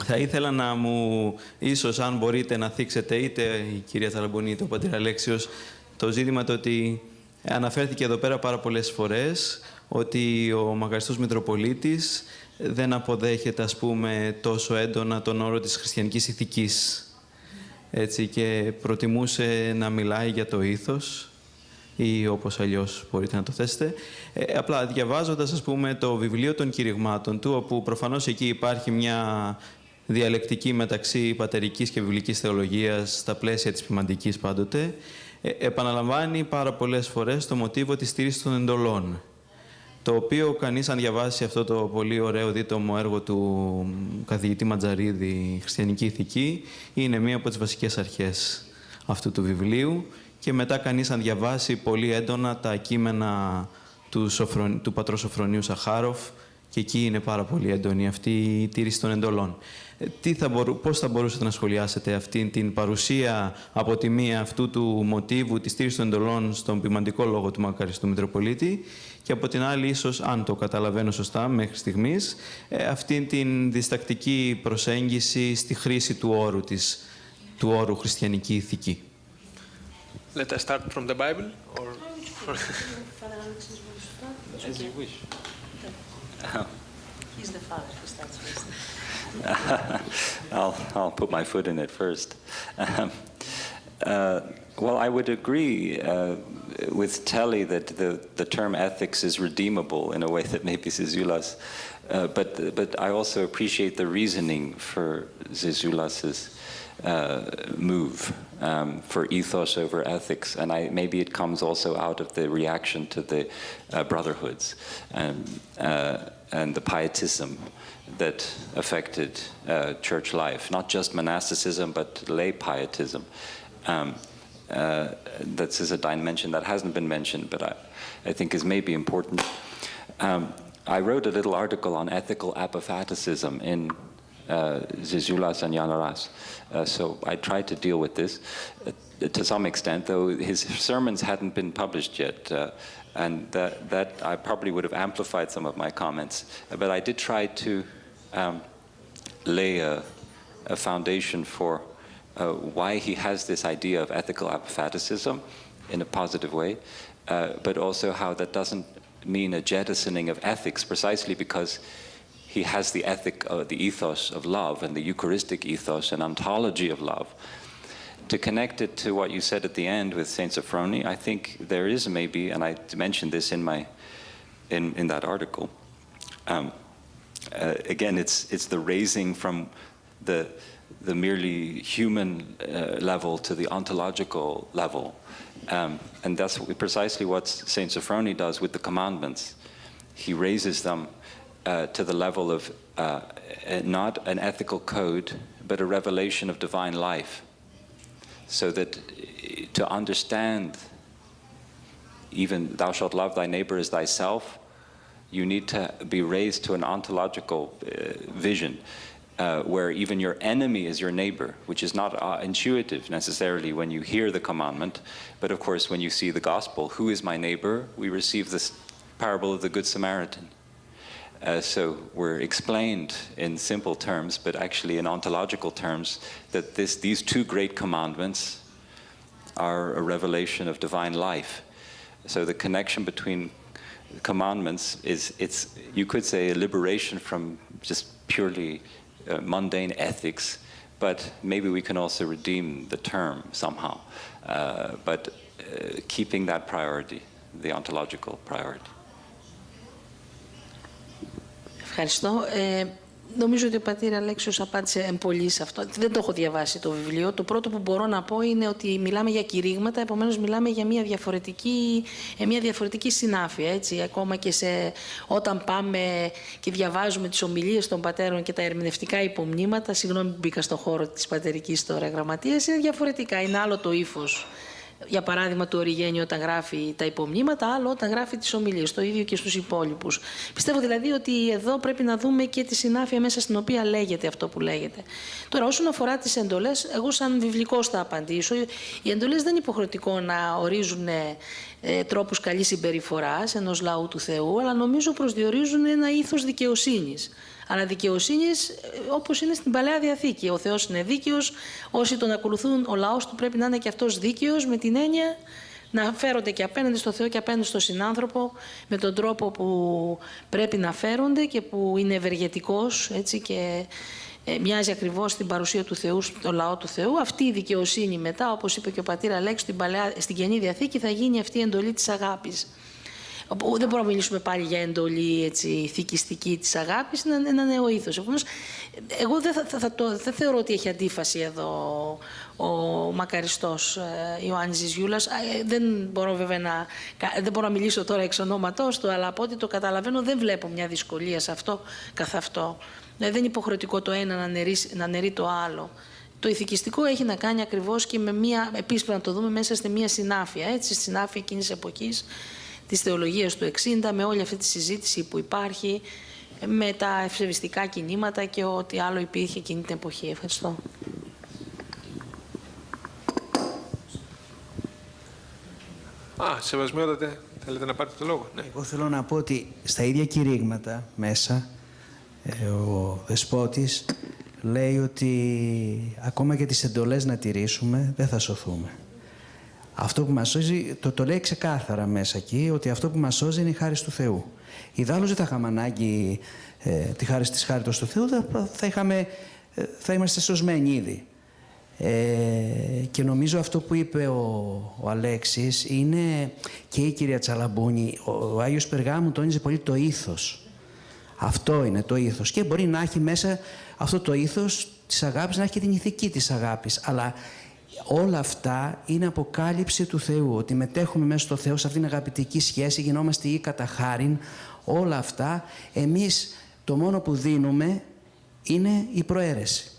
Θα ήθελα να μου, ίσως, αν μπορείτε να θίξετε είτε η κυρία Ταλαμπονή είτε ο πατήρ Αλέξιος, το ζήτημα το ότι αναφέρθηκε εδώ πέρα πάρα πολλές φορές ότι ο μακαριστός Μητροπολίτης δεν αποδέχεται, ας πούμε, τόσο έντονα τον όρο της χριστιανικής ηθικής. Έτσι, και προτιμούσε να μιλάει για το ήθος ή όπως αλλιώς μπορείτε να το θέσετε. Απλά διαβάζοντας, ας πούμε, το βιβλίο των κηρυγμάτων του, όπου προφανώς εκεί υπάρχει μια διαλεκτική μεταξύ πατερικής και βιβλικής θεολογίας στα πλαίσια της ποιμαντικής πάντοτε, επαναλαμβάνει πάρα πολλές φορές το μοτίβο της στήρησης των εντολών, το οποίο κανείς, αν διαβάσει αυτό το πολύ ωραίο δίτομο έργο του καθηγητή Ματζαρίδη, «Χριστιανική ηθική», είναι μία από τις βασικές αρχές αυτού του βιβλίου. Και μετά κανείς, αν διαβάσει πολύ έντονα τα κείμενα του πατρός Σοφρονίου Σαχάροφ, και εκεί είναι πάρα πολύ έντονη αυτή η τήρηση των εντολών. Πώς θα μπορούσατε να σχολιάσετε αυτή την παρουσία από τη μία αυτού του μοτίβου της τήρησης των εντολών στον ποιμαντικό λόγο του μακαριστού Μητροπολίτη και από την άλλη, ίσως, αν το καταλαβαίνω σωστά μέχρι στιγμής, αυτή την διστακτική προσέγγιση στη χρήση του όρου χριστιανική ηθική.
Let us start from the Bible, or
As you wish.
He's the father who starts first.
I'll put my foot in it first. Well, I would agree with Telly that the term ethics is redeemable in a way that maybe Zizioulas, but I also appreciate the reasoning for Zizoulas's move for ethos over ethics, and maybe it comes also out of the reaction to the brotherhoods and the pietism that affected church life, not just monasticism but lay pietism. That is a dimension that hasn't been mentioned, but I think is maybe important. I wrote a little article on ethical apophaticism in Zizioulas and Yanaras. So I tried to deal with this to some extent, though his sermons hadn't been published yet, and that I probably would have amplified some of my comments. But I did try to lay a foundation for why he has this idea of ethical apophaticism in a positive way, but also how that doesn't mean a jettisoning of ethics, precisely because he has the ethic, the ethos of love and the Eucharistic ethos and ontology of love. To connect it to what you said at the end with Saint Sophrony, I think there is maybe, and I mentioned this in that article. Again, it's the raising from the merely human level to the ontological level, and that's precisely what Saint Sophrony does with the commandments. He raises them to the level of not an ethical code, but a revelation of divine life. So that to understand even thou shalt love thy neighbor as thyself, you need to be raised to an ontological vision where even your enemy is your neighbor, which is not intuitive necessarily when you hear the commandment, but of course when you see the gospel, who is my neighbor, we receive this parable of the Good Samaritan. So we're explained in simple terms, but actually in ontological terms, that these two great commandments are a revelation of divine life. So the connection between commandments it's you could say a liberation from just purely mundane ethics, but maybe we can also redeem the term somehow, but keeping that priority, the ontological priority.
Ευχαριστώ. Νομίζω ότι ο πατήρ Αλέξιος απάντησε πολύ σε αυτό. Δεν το έχω διαβάσει το βιβλίο. Το πρώτο που μπορώ να πω είναι ότι μιλάμε για κηρύγματα, επομένως μιλάμε για μια διαφορετική συνάφεια. Έτσι. Ακόμα και όταν πάμε και διαβάζουμε τις ομιλίες των πατέρων και τα ερμηνευτικά υπομνήματα, συγγνώμη που μπήκα στον χώρο της πατερικής τώρα γραμματείας, είναι διαφορετικά. Είναι άλλο το ύφος. Για παράδειγμα, του Οριγένη όταν γράφει τα υπομνήματα, άλλο όταν γράφει τις ομιλίες, το ίδιο και στους υπόλοιπους. Πιστεύω δηλαδή ότι εδώ πρέπει να δούμε και τη συνάφεια μέσα στην οποία λέγεται αυτό που λέγεται. Τώρα, όσον αφορά τις εντολές, εγώ σαν βιβλικός θα απαντήσω. Οι εντολές δεν είναι υποχρεωτικό να ορίζουν τρόπους καλής συμπεριφοράς ενός λαού του Θεού, αλλά νομίζω προσδιορίζουν ένα ήθος δικαιοσύνης. Αλλά δικαιοσύνης όπως είναι στην Παλαιά Διαθήκη. Ο Θεός είναι δίκαιος, όσοι τον ακολουθούν, ο λαός του πρέπει να είναι και αυτός δίκαιος, με την έννοια να φέρονται και απέναντι στο Θεό και απέναντι στον συνάνθρωπο με τον τρόπο που πρέπει να φέρονται και που είναι ευεργετικός, έτσι, και μοιάζει ακριβώς στην παρουσία του Θεού, στο λαό του Θεού. Αυτή η δικαιοσύνη μετά, όπως είπε και ο πατήρ Αλέξης, στην Καινή Διαθήκη θα γίνει αυτή η εντολή της αγάπης. Δεν μπορούμε να μιλήσουμε πάλι για εντολή έτσι, θικιστική της αγάπης, είναι ένα νέο ήθος. Εγώ δεν θεωρώ ότι έχει αντίφαση εδώ ο μακαριστός Ιωάννης Ζιζιούλας. Δεν μπορώ βέβαια δεν μπορώ να μιλήσω τώρα εξ ονόματός του, αλλά από ό,τι το καταλαβαίνω δεν βλέπω μια δυσκολία σε αυτό καθ' αυτό. Δεν είναι υποχρεωτικό το ένα να νερεί το άλλο. Το ηθικιστικό έχει να κάνει ακριβώς και με μια, επίσης πρέπει να το δούμε μέσα στη μια συνάφεια, έτσι, στη συνάφεια εκείνης εποχής, της θεολογίας του 60, με όλη αυτή τη συζήτηση που υπάρχει, με τα ευσεβιστικά κινήματα και ό,τι άλλο υπήρχε εκείνη την εποχή. Ευχαριστώ.
Σεβασμιότατε, θέλετε να πάρετε το λόγο? Ναι.
Εγώ θέλω να πω ότι στα ίδια κηρύγματα μέσα, ο Δεσπότης λέει ότι ακόμα και τις εντολές να τηρήσουμε δεν θα σωθούμε. Αυτό που μας σώζει, το λέει ξεκάθαρα μέσα εκεί, ότι αυτό που μας σώζει είναι η χάρις του Θεού. Ιδάλλως δεν θα είχαμε ανάγκη τη χάρις της χάριτος του Θεού, θα είμαστε σωσμένοι ήδη. Και νομίζω αυτό που είπε ο Αλέξης είναι και η κυρία Τσαλαμπούνη, ο Άγιος Περγάμου τόνιζε πολύ το ήθος. Αυτό είναι το ήθος και μπορεί να έχει μέσα αυτό το ήθος της αγάπης, να έχει και την ηθική της αγάπης, αλλά όλα αυτά είναι αποκάλυψη του Θεού, ότι μετέχουμε μέσα στο Θεό σε αυτήν την αγαπητική σχέση, γινόμαστε ή κατά χάριν, όλα αυτά. Εμείς το μόνο που δίνουμε είναι η προαίρεση.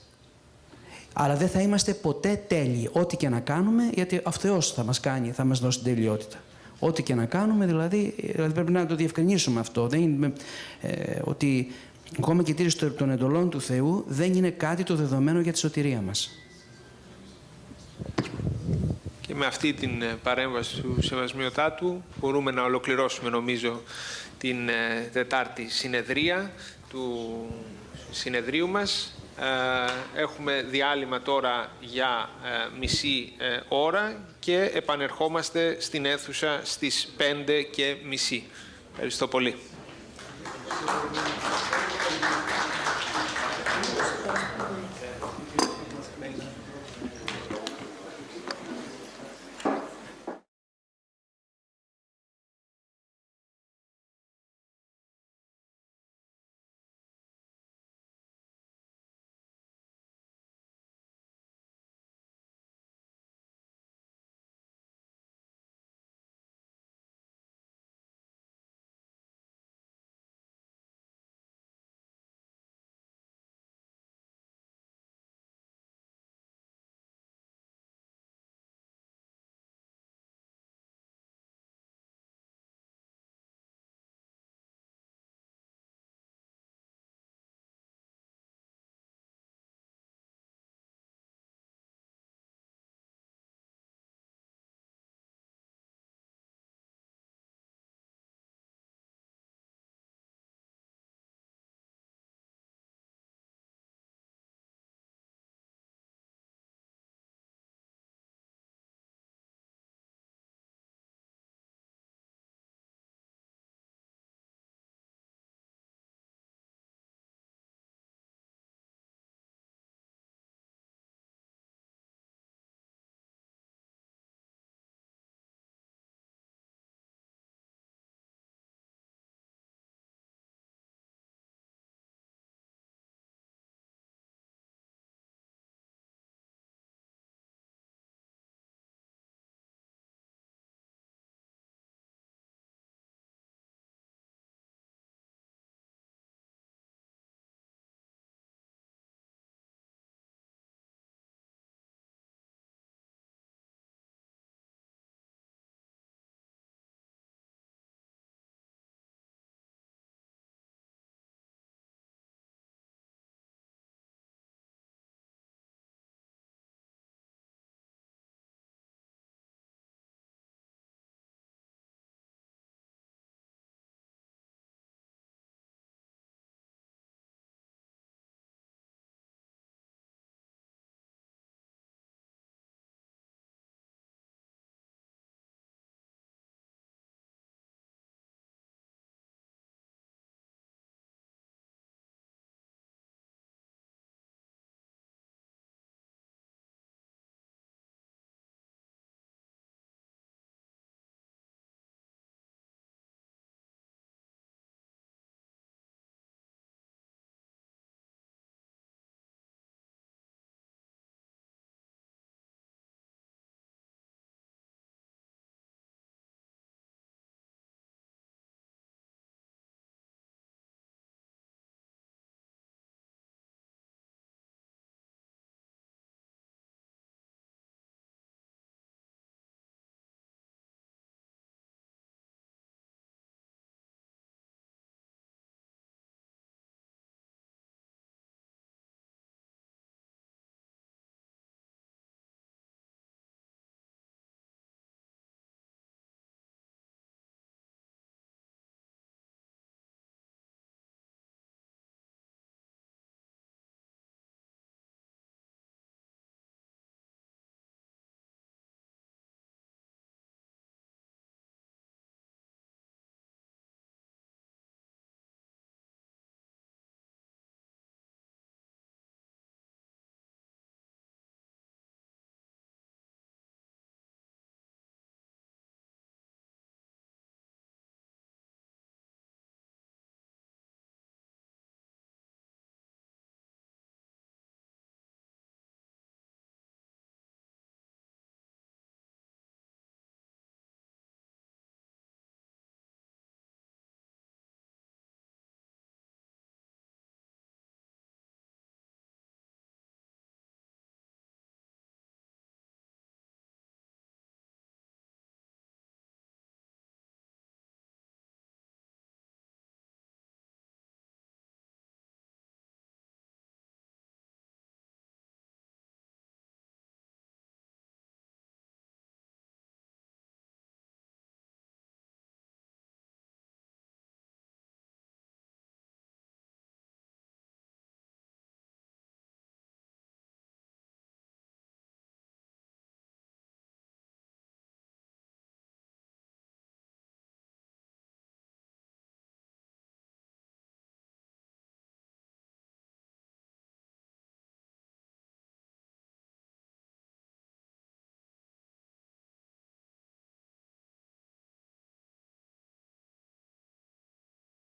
Αλλά δεν θα είμαστε ποτέ τέλειοι, ό,τι και να κάνουμε, γιατί ο Θεός θα μας κάνει, θα μας δώσει την τελειότητα. Ό,τι και να κάνουμε, δηλαδή πρέπει να το διευκρινίσουμε αυτό. Δεν είναι, ότι ακόμα και η τήρηση των εντολών του Θεού δεν είναι κάτι το δεδομένο για τη σωτηρία μας.
Και με αυτή την παρέμβαση του Σεβασμιωτάτου μπορούμε να ολοκληρώσουμε, νομίζω, την τετάρτη συνεδρία του συνεδρίου μας. Έχουμε διάλειμμα τώρα για μισή ώρα και επανερχόμαστε στην αίθουσα στις 5:30. Ευχαριστώ πολύ.